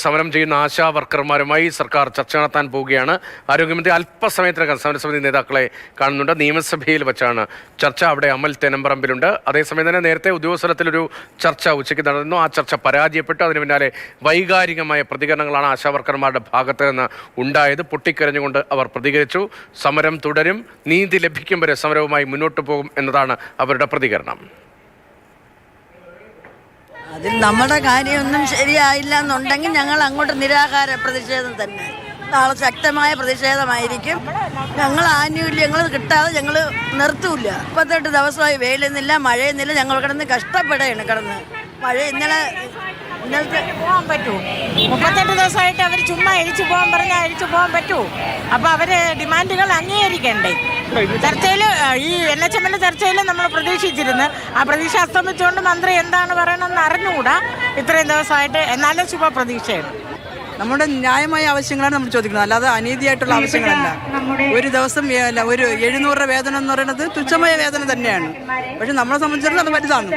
സമരം ചെയ്യുന്ന ആശാ വർക്കർമാരുമായി സർക്കാർ ചർച്ച നടത്താൻ പോവുകയാണ്. ആരോഗ്യമന്ത്രി അല്പസമയത്തിനകം സമരസമിതി നേതാക്കളെ കാണുന്നുണ്ട്. നിയമസഭയിൽ വെച്ചാണ് ചർച്ച. അവിടെ അമൽ തേനമ്പറമ്പിലുണ്ട്. അതേസമയം തന്നെ നേരത്തെ ഉദ്യോഗസ്ഥലത്തിലൊരു ചർച്ച ഉച്ചയ്ക്ക് നടന്നു. ആ ചർച്ച പരാജയപ്പെട്ടു. അതിന് പിന്നാലെ വൈകാരികമായ പ്രതികരണങ്ങളാണ് ആശാ വർക്കർമാരുടെ ഭാഗത്ത് നിന്ന് ഉണ്ടായത്. പൊട്ടിക്കരഞ്ഞുകൊണ്ട് അവർ പ്രതികരിച്ചു. സമരം തുടരും, നീതി ലഭിക്കും വരെ സമരവുമായി മുന്നോട്ട് പോകും എന്നതാണ് അവരുടെ പ്രതികരണം. അതിൽ നമ്മുടെ കാര്യമൊന്നും ശരിയായില്ല എന്നുണ്ടെങ്കിൽ ഞങ്ങൾ അങ്ങോട്ട് നിരാഹാര പ്രതിഷേധം തന്നെ. നാളെ ശക്തമായ പ്രതിഷേധമായിരിക്കും. ഞങ്ങൾ ആനുകൂല്യങ്ങൾ കിട്ടാതെ ഞങ്ങൾ നിർത്തൂല. 38 ദിവസമായി വെയിലെന്നില്ല, മഴയെന്നില്ല. ഞങ്ങൾ കിടന്ന് കഷ്ടപ്പെടുകയാണ്. മഴ ഇന്നലത്തെ പോകാൻ പറ്റുമോ? 38 ദിവസമായിട്ട് അവർ ചുമ്മാ അഴിച്ചു പോകാൻ പറഞ്ഞാൽ അഴിച്ചു പോകാൻ പറ്റുമോ? അപ്പോൾ അവർ ഡിമാൻഡുകൾ അംഗീകരിക്കണ്ടേ? ചർച്ചയിൽ ഈ NHM ചർച്ചയിൽ നമ്മൾ പ്രതീക്ഷിച്ചിരുന്നു. ആ പ്രതീക്ഷ അസ്തമിച്ചുകൊണ്ട് മന്ത്രി എന്താണ് പറയണമെന്ന് അറിഞ്ഞുകൂടാ. ഇത്രയും ദിവസമായിട്ട് എന്നാലും ശുഭപ്രതീക്ഷയാണ്. നമ്മുടെ ന്യായമായ ആവശ്യങ്ങളാണ് നമ്മൾ ചോദിക്കുന്നത്, അല്ലാതെ അനീതിയായിട്ടുള്ള ആവശ്യങ്ങളല്ല. ഒരു ദിവസം ഒരു 700 വേതനം എന്ന് പറയുന്നത് തുച്ഛമായ വേതനം തന്നെയാണ്. പക്ഷെ നമ്മളെ സംബന്ധിച്ചിടത്തോളം അത് വലുതാണ്.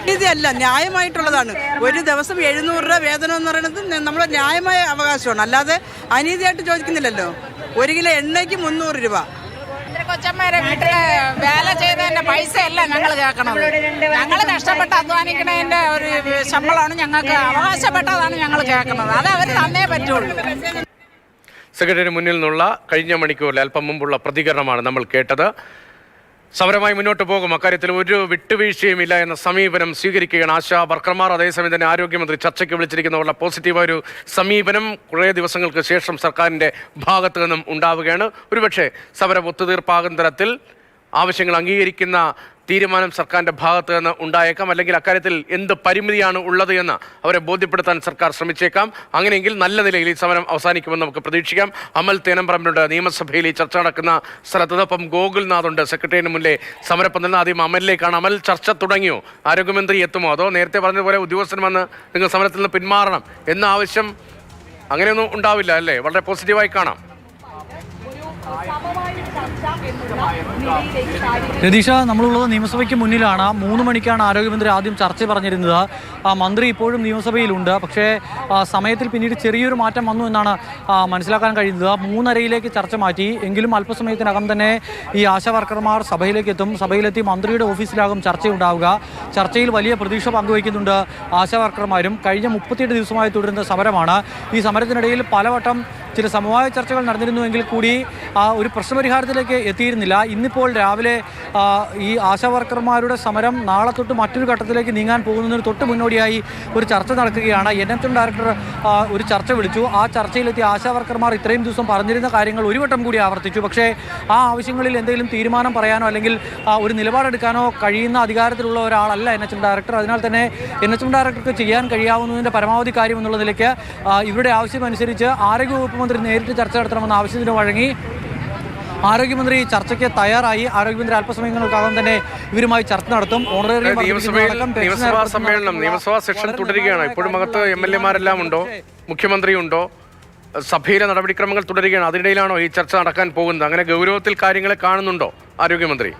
അനീതിയല്ല, ന്യായമായിട്ടുള്ളതാണ്. ഒരു ദിവസം 700 വേതനം എന്ന് പറയുന്നത് നമ്മുടെ ന്യായമായ അവകാശമാണ്, അല്ലാതെ അനീതിയായിട്ട് ചോദിക്കുന്നില്ലല്ലോ. 1 കിലോ എണ്ണയ്ക്ക് 300 രൂപ. കൊച്ചമ്മേരെ വീട്ടില് വേല ചെയ്തതിന്റെ പൈസ അല്ല ഞങ്ങൾ കേൾക്കണത്. ഞങ്ങൾ കഷ്ടപ്പെട്ട് അധ്വാനിക്കണതിന്റെ ഒരു ശമ്പളമാണ് ഞങ്ങൾക്ക് അവകാശപ്പെട്ടതാണ് ഞങ്ങൾ കേൾക്കുന്നത്. അത് അവർ തന്നേ പറ്റുള്ളൂ. സെക്രട്ടറിയുടെ മുന്നിൽ നിന്നുള്ള കഴിഞ്ഞ മണിക്കൂറിൽ അല്പം മുമ്പുള്ള പ്രതികരണമാണ് നമ്മൾ കേട്ടത്. സമരമായി മുന്നോട്ട് പോകും, അക്കാര്യത്തിൽ ഒരു വിട്ടുവീഴ്ചയുമില്ല എന്ന സമീപനം സ്വീകരിക്കുകയാണ് ആശാ വർക്കർമാർ. അതേസമയം തന്നെ ആരോഗ്യമന്ത്രി ചർച്ചയ്ക്ക് വിളിച്ചിരിക്കുന്ന വളരെ പോസിറ്റീവായ ഒരു സമീപനം കുറേ ദിവസങ്ങൾക്ക് ശേഷം സർക്കാരിൻ്റെ ഭാഗത്തു നിന്നും ഉണ്ടാവുകയാണ്. ഒരുപക്ഷെ സമരം ഒത്തുതീർപ്പാകുന്ന തരത്തിൽ ആവശ്യങ്ങൾ അംഗീകരിക്കുന്ന തീരുമാനം സർക്കാരിൻ്റെ ഭാഗത്ത് നിന്ന് ഉണ്ടായേക്കാം. അല്ലെങ്കിൽ അക്കാര്യത്തിൽ എന്ത് പരിമിതിയാണ് ഉള്ളത് എന്ന് അവരെ ബോധ്യപ്പെടുത്താൻ സർക്കാർ ശ്രമിച്ചേക്കാം. അങ്ങനെയെങ്കിൽ നല്ല നിലയിൽ ഈ സമരം അവസാനിക്കുമെന്ന് നമുക്ക് പ്രതീക്ഷിക്കാം. അമൽ തേനമ്പറമ്പിലുണ്ട് നിയമസഭയിൽ ഈ ചർച്ച നടക്കുന്ന സ്ഥലത്ത്. ഒപ്പം ഗോകുൽനാഥുണ്ട് സെക്രട്ടറിയേറ്റിന് മുന്നിലെ സമരപ്പന്തലിൽ. ആദ്യം അമലിലേക്കാണ്. അമൽ, ചർച്ച തുടങ്ങിയോ? ആരോഗ്യമന്ത്രി എത്തുമോ? അതോ നേരത്തെ പറഞ്ഞതുപോലെ ഉദ്യോഗസ്ഥൻ വന്ന് നിങ്ങൾ സമരത്തിൽ നിന്ന് പിന്മാറണം എന്ന ആവശ്യം അങ്ങനെയൊന്നും ഉണ്ടാവില്ല അല്ലേ? വളരെ പോസിറ്റീവായി കാണാം. രതീഷ, നമ്മളുള്ളത് നിയമസഭയ്ക്ക് മുന്നിലാണ്. 3 മണിക്കാണ് ആരോഗ്യമന്ത്രി ആദ്യം ചർച്ച പറഞ്ഞിരുന്നത്. മന്ത്രി ഇപ്പോഴും നിയമസഭയിലുണ്ട്. പക്ഷേ സമയത്തിൽ പിന്നീട് ചെറിയൊരു മാറ്റം വന്നു എന്നാണ് മനസ്സിലാക്കാൻ കഴിയുന്നത്. 3:30 ചർച്ച മാറ്റി. എങ്കിലും അല്പസമയത്തിനകം തന്നെ ഈ ആശാ വർക്കർമാർ സഭയിലേക്ക് എത്തും. സഭയിലെത്തി മന്ത്രിയുടെ ഓഫീസിലാകും ചർച്ചയുണ്ടാവുക. ചർച്ചയിൽ വലിയ പ്രതീക്ഷ പങ്കുവയ്ക്കുന്നുണ്ട് ആശാ വർക്കർമാരും. കഴിഞ്ഞ 38 ദിവസമായി തുടരുന്ന സമരമാണ്. ഈ സമരത്തിനിടയിൽ പലവട്ടം ചില സമവായ ചർച്ചകൾ നടന്നിരുന്നുവെങ്കിൽ കൂടി ഒരു പ്രശ്നപരിഹാരത്തിലേക്ക് എത്തിയിരുന്നില്ല. ഇന്നിപ്പോൾ രാവിലെ ഈ ആശാ വർക്കർമാരുടെ സമരം നാളെ തൊട്ട് മറ്റൊരു ഘട്ടത്തിലേക്ക് നീങ്ങാൻ പോകുന്നതിന് തൊട്ട് മുന്നോടിയായി ഒരു ചർച്ച നടക്കുകയാണ്. NHM ഡയറക്ടർ ഒരു ചർച്ച വിളിച്ചു. ആ ചർച്ചയിലെത്തിയ ആശാ വർക്കർമാർ ഇത്രയും ദിവസം പറഞ്ഞിരുന്ന കാര്യങ്ങൾ ഒരു വട്ടം കൂടി ആവർത്തിച്ചു. പക്ഷേ ആ ആവശ്യങ്ങളിൽ എന്തെങ്കിലും തീരുമാനം പറയാനോ അല്ലെങ്കിൽ ഒരു നിലപാടെടുക്കാനോ കഴിയുന്ന അധികാരത്തിലുള്ള ഒരാളല്ല NHM ഡയറക്ടർ. അതിനാൽ തന്നെ NHM ഡയറക്ടർക്ക് ചെയ്യാൻ കഴിയാവുന്നതിൻ്റെ പരമാവധി കാര്യം എന്നുള്ള നിലയ്ക്ക് ഇവരുടെ ആവശ്യമനുസരിച്ച് ആരോഗ്യവകുപ്പ് മന്ത്രി നേരിട്ട് ചർച്ച നടത്തണമെന്ന ആവശ്യത്തിന് വഴങ്ങി ആരോഗ്യമന്ത്രി ചർച്ചയ്ക്ക് തയ്യാറായി. ആരോഗ്യമന്ത്രി അല്പസമയങ്ങൾക്കകം തന്നെ ഇവരുമായി ചർച്ച നടത്തും. നിയമസഭാ സെഷൻ തുടരുകയാണ്. ഇപ്പോഴും അകത്ത് MLA-മാരെല്ലാം ഉണ്ടോ? മുഖ്യമന്ത്രി ഉണ്ടോ? സഭയിലെ നടപടിക്രമങ്ങൾ തുടരുകയാണ്. അതിനിടയിലാണോ ഈ ചർച്ച നടക്കാൻ പോകുന്നത്? അങ്ങനെ ഗൗരവത്തിൽ കാര്യങ്ങളെ കാണുന്നുണ്ടോ ആരോഗ്യമന്ത്രി?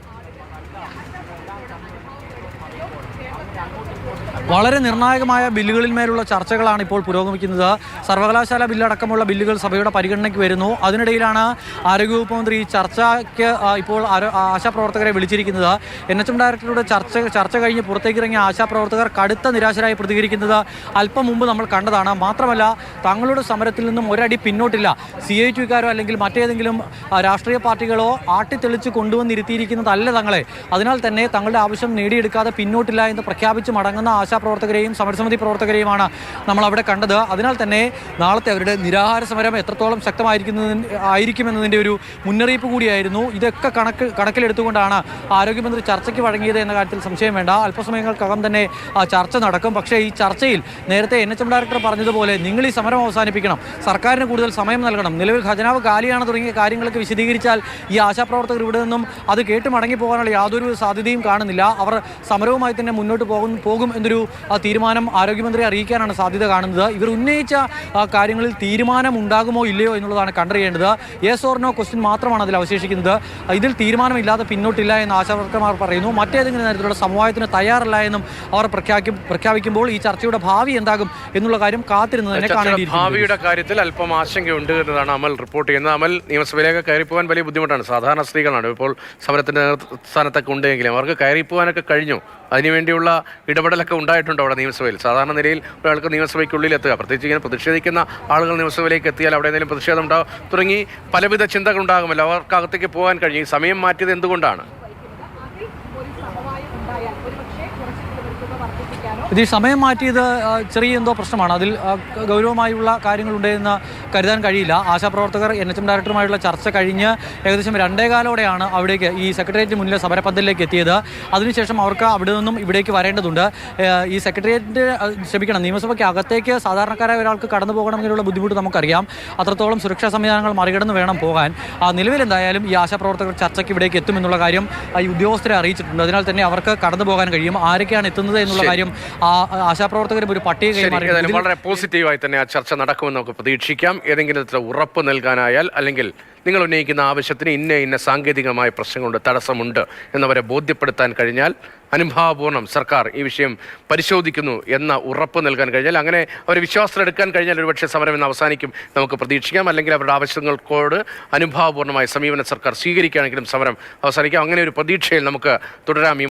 വളരെ നിർണായകമായ ബില്ലുകളിന്മേലുള്ള ചർച്ചകളാണ് ഇപ്പോൾ പുരോഗമിക്കുന്നത്. സർവകലാശാല ബില്ലടക്കമുള്ള ബില്ലുകൾ സഭയുടെ പരിഗണനയ്ക്ക് വരുന്നു. അതിനിടയിലാണ് ആരോഗ്യവകുപ്പ് മന്ത്രി ഈ ചർച്ചയ്ക്ക് ഇപ്പോൾ ആശാപ്രവർത്തകരെ വിളിച്ചിരിക്കുന്നത്. NHM ഡയറക്ടറുടെ ചർച്ച കഴിഞ്ഞ് പുറത്തേക്കിറങ്ങിയ ആശാപ്രവർത്തകർ കടുത്ത നിരാശരായി പ്രതികരിക്കുന്നത് അല്പം മുമ്പ് നമ്മൾ കണ്ടതാണ്. മാത്രമല്ല, തങ്ങളുടെ സമരത്തിൽ നിന്നും ഒരടി പിന്നോട്ടില്ല. CIT-കാരോ അല്ലെങ്കിൽ മറ്റേതെങ്കിലും രാഷ്ട്രീയ പാർട്ടികളോ ആട്ടിത്തെളിച്ച് കൊണ്ടുവന്നിരുത്തിയിരിക്കുന്നതല്ല തങ്ങളെ. അതിനാൽ തന്നെ തങ്ങളുടെ ആവശ്യം നേടിയെടുക്കാതെ പിന്നോട്ടില്ല എന്ന് പ്രഖ്യാപിച്ച് മടങ്ങുന്ന പ്രവർത്തകരെയും സമരസമിതി പ്രവർത്തകരെയുമാണ് നമ്മൾ അവിടെ കണ്ടത്. അതിനാൽ തന്നെ നാളത്തെ അവരുടെ നിരാഹാര സമരം എത്രത്തോളം ആയിരിക്കുമെന്നതിൻ്റെ ഒരു മുന്നറിയിപ്പ് കൂടിയായിരുന്നു. ഇതൊക്കെ കണക്കിലെടുത്തുകൊണ്ടാണ് ആരോഗ്യമന്ത്രി ചർച്ചയ്ക്ക് വഴങ്ങിയത് എന്ന കാര്യത്തിൽ സംശയം വേണ്ട. അല്പസമയങ്ങൾക്കകം തന്നെ ചർച്ച നടക്കും. പക്ഷേ ഈ ചർച്ചയിൽ നേരത്തെ NHM ഡയറക്ടർ പറഞ്ഞതുപോലെ നിങ്ങൾ ഈ സമരം സമരം അവസാനിപ്പിക്കണം, സർക്കാരിന് കൂടുതൽ സമയം നൽകണം, നിലവിൽ ഖജനാവ് കാലിയാണ് തുടങ്ങിയ കാര്യങ്ങളൊക്കെ വിശദീകരിച്ചാൽ ഈ ആശാപ്രവർത്തകർ ഇവിടെ നിന്നും അത് കേട്ട് മടങ്ങി പോകാനുള്ള യാതൊരു സാധ്യതയും കാണുന്നില്ല. അവർ സമരവുമായി തന്നെ മുന്നോട്ട് പോകും എന്നൊരു തീരുമാനം ആരോഗ്യമന്ത്രിയെ അറിയിക്കാനാണ് സാധ്യത കാണുന്നത്. ഇവർ ഉന്നയിച്ച കാര്യങ്ങളിൽ തീരുമാനം ഉണ്ടാകുമോ ഇല്ലയോ എന്നുള്ളതാണ് കണ്ടറിയേണ്ടത്. യെസ് ഓർ നോ ക്വസ്റ്റ്യൻ മാത്രമാണ് അതിൽ അവശേഷിക്കുന്നത്. ഇതിൽ തീരുമാനമില്ലാതെ പിന്നോട്ടില്ല എന്ന് ആശാവർക്കർമാർ പറയുന്നു. മറ്റേതെങ്കിലും തരത്തിലുള്ള സമവായത്തിന് തയ്യാറല്ല എന്നും അവർ പ്രഖ്യാപിക്കുമ്പോൾ ഈ ചർച്ചയുടെ ഭാവി എന്താകും എന്നുള്ള കാര്യം കാത്തിരുന്ന് തന്നെ കാണേണ്ടിയിരിക്കുന്നു. ഭാവിയുടെ കാര്യത്തിൽ അല്പം ആശങ്കയുണ്ട് എന്നതാണ് അമൽ റിപ്പോർട്ട് ചെയ്യുന്നത്. അമൽ, നിയമസഭയിലേക്ക് കയറിപ്പോകാൻ വലിയ ബുദ്ധിമുട്ടാണ്. സാധാരണ സ്ത്രീകളാണ് ഇപ്പോൾ സമരത്തിന്റെ സ്ഥാനത്തൊക്കെ ഉണ്ടെങ്കിലും അവർക്ക് കയറിപ്പോകാനൊക്കെ കഴിഞ്ഞു. അതിനുവേണ്ടിയുള്ള ഇടപെടലൊക്കെ ഉണ്ടായിട്ടുണ്ട് അവിടെ നിയമസഭയിൽ. സാധാരണ നിലയിൽ ഒരാൾക്ക് നിയമസഭയ്ക്കുള്ളിൽ എത്തുക, പ്രത്യേകിച്ച് ഇങ്ങനെ പ്രതിഷേധിക്കുന്ന ആളുകൾ നിയമസഭയിലേക്ക് എത്തിയാൽ അവിടെ എന്തെങ്കിലും പ്രതിഷേധം ഉണ്ടാകും തുടങ്ങി പലവിധ ചിന്തകൾ ഉണ്ടാകുമല്ലോ. അവർക്ക് അകത്തേക്ക് പോകാൻ കഴിഞ്ഞു. ഈ സമയം മാറ്റിയത് എന്തുകൊണ്ടാണ്? ഇത് സമയം മാറ്റിയത് ചെറിയ എന്തോ പ്രശ്നമാണ്. അതിൽ ഗൗരവമായുള്ള കാര്യങ്ങളുണ്ടെന്ന് കരുതാൻ കഴിയില്ല. ആശാപ്രവർത്തകർ NHM ഡയറക്ടറുമായുള്ള ചർച്ച കഴിഞ്ഞ് ഏകദേശം 2:15 അവിടേക്ക് ഈ സെക്രട്ടേറിയറ്റ് മുന്നിലെ സമരപന്തലിലേക്ക് എത്തിയത്. അതിനുശേഷം അവർക്ക് അവിടെ നിന്നും ഇവിടേക്ക് വരേണ്ടതുണ്ട്. ഈ നിയമസഭയ്ക്ക് അകത്തേക്ക് സാധാരണക്കാരായ ഒരാൾക്ക് കടന്നു പോകണമെങ്കിലുള്ള ബുദ്ധിമുട്ട് നമുക്കറിയാം. അത്രത്തോളം സുരക്ഷാ സംവിധാനങ്ങൾ മറികടന്ന് വേണം പോകാൻ. നിലവിൽ എന്തായാലും ഈ ആശാപ്രവർത്തകർ ചർച്ചയ്ക്ക് ഇവിടേക്ക് എത്തുമെന്നുള്ള കാര്യം ഈ ഉദ്യോഗസ്ഥരെ അറിയിച്ചിട്ടുണ്ട്. അതിനാൽ തന്നെ അവർക്ക് കടന്നു പോകാൻ കഴിയും. ആരൊക്കെയാണ് എത്തുന്നത് എന്നുള്ള കാര്യം ആശാപ്രവർത്തകരും ഒരു പട്ടിക കൈമാറി. വളരെ പോസിറ്റീവായി തന്നെ ആ ചർച്ച നടക്കുമെന്ന് നമുക്ക് പ്രതീക്ഷിക്കാം. ഏതെങ്കിലും തരത്തിലുള്ള ഉറപ്പ് നൽകാനായാൽ, അല്ലെങ്കിൽ നിങ്ങൾ ഉന്നയിക്കുന്ന ആവശ്യത്തിന് ഇന്ന സാങ്കേതികമായ പ്രശ്നങ്ങളുണ്ട്, തടസ്സമുണ്ട് എന്നവരെ ബോധ്യപ്പെടുത്താൻ കഴിഞ്ഞാൽ, അനുഭാവപൂർണ്ണം സർക്കാർ ഈ വിഷയം പരിശോധിക്കുന്നു എന്ന ഉറപ്പ് നൽകാൻ കഴിഞ്ഞാൽ, അങ്ങനെ അവർ വിശ്വാസത്തിലെടുക്കാൻ കഴിഞ്ഞാൽ ഒരുപക്ഷെ സമരം ഇന്ന് അവസാനിക്കും നമുക്ക് പ്രതീക്ഷിക്കാം. അല്ലെങ്കിൽ അവരുടെ ആവശ്യങ്ങൾക്കോട് അനുഭാവപൂർണ്ണമായ സമീപനം സർക്കാർ സ്വീകരിക്കുകയാണെങ്കിലും സമരം അവസാനിക്കാം. അങ്ങനെ ഒരു പ്രതീക്ഷയിൽ നമുക്ക് തുടരാം.